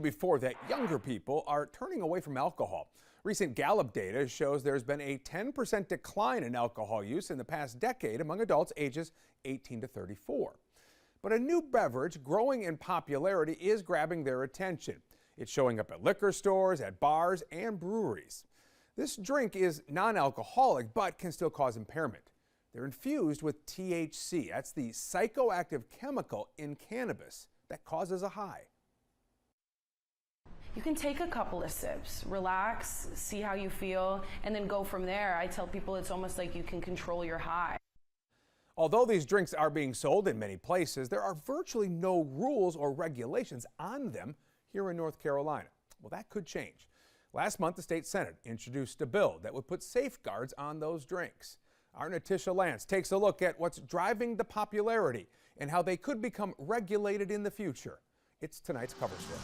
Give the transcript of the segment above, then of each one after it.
Before that, younger people are turning away from alcohol. Recent Gallup data shows there's been a 10% decline in alcohol use in the past decade among adults ages 18 to 34. But a new beverage growing in popularity is grabbing their attention. It's showing up at liquor stores, at bars, and breweries. This drink is non-alcoholic but can still cause impairment. They're infused with THC. That's the psychoactive chemical in cannabis that causes a high. You can take a couple of sips, relax, see how you feel, and then go from there. I tell people it's almost like you can control your high. Although these drinks are being sold in many places, there are virtually no rules or regulations on them here in North Carolina. Well, that could change. Last month, the state Senate introduced a bill that would put safeguards on those drinks. Our Natisha Lance takes a look at what's driving the popularity and how they could become regulated in the future. It's tonight's cover story.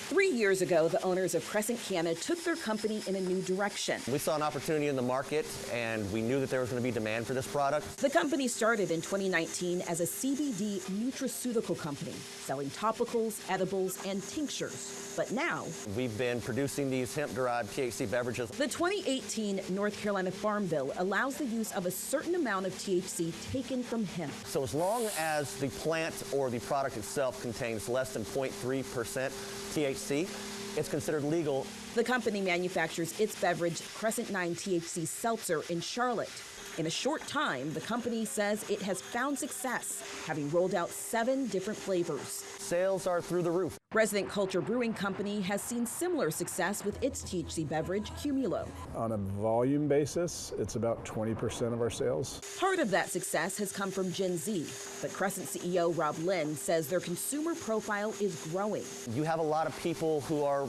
3 years ago, the owners of Crescent Canna took their company in a new direction. We saw an opportunity in the market, and we knew that there was going to be demand for this product. The company started in 2019 as a CBD nutraceutical company, selling topicals, edibles, and tinctures. But now, we've been producing these hemp-derived THC beverages. The 2018 North Carolina Farm Bill allows the use of a certain amount of THC taken from hemp. So as long as the plant or the product itself contains less than 0.3% THC, it's considered legal. The company manufactures its beverage, Crescent 9 THC Seltzer, in Charlotte. In a short time, the company says it has found success, having rolled out 7 different flavors. Sales are through the roof. Resident Culture Brewing Company has seen similar success with its THC beverage, Cumulo. On a volume basis, it's about 20% of our sales. Part of that success has come from Gen Z, but Crescent CEO Rob Lynn says their consumer profile is growing. You have a lot of people who are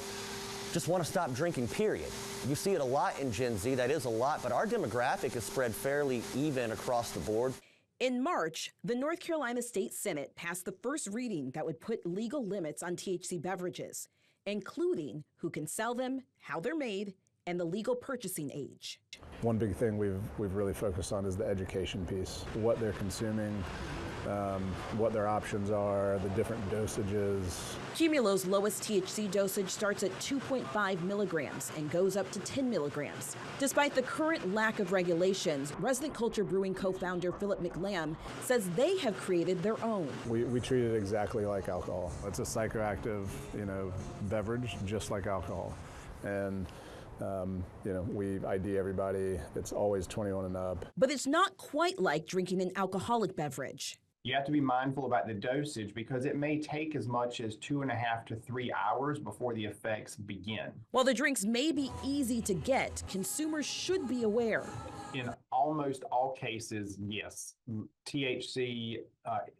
just want to stop drinking, period. You see it a lot in Gen Z, that is a lot, but our demographic is spread fairly even across the board. In March, the North Carolina State Senate passed the first reading that would put legal limits on THC beverages, including who can sell them, how they're made, and the legal purchasing age. One big thing we've really focused on is the education piece, what they're consuming, what their options are, the different dosages. Cumulo's lowest THC dosage starts at 2.5 milligrams and goes up to 10 milligrams. Despite the current lack of regulations, Resident Culture Brewing co-founder Philip McLam says they have created their own. We treat it exactly like alcohol. It's a psychoactive, beverage, just like alcohol. And we ID everybody. It's always 21 and up. But it's not quite like drinking an alcoholic beverage. You have to be mindful about the dosage because it may take as much as 2.5 to 3 hours before the effects begin. While the drinks may be easy to get, consumers should be aware. In almost all cases, yes, THC,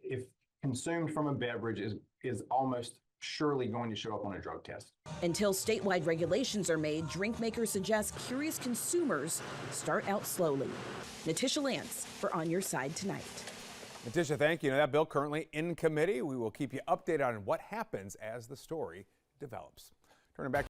if consumed from a beverage, is almost surely going to show up on a drug test. Until statewide regulations are made, drink makers suggest curious consumers start out slowly. Natisha Lance for On Your Side Tonight. Natisha, thank you. Now, that bill currently in committee. We will keep you updated on what happens as the story develops. Turning back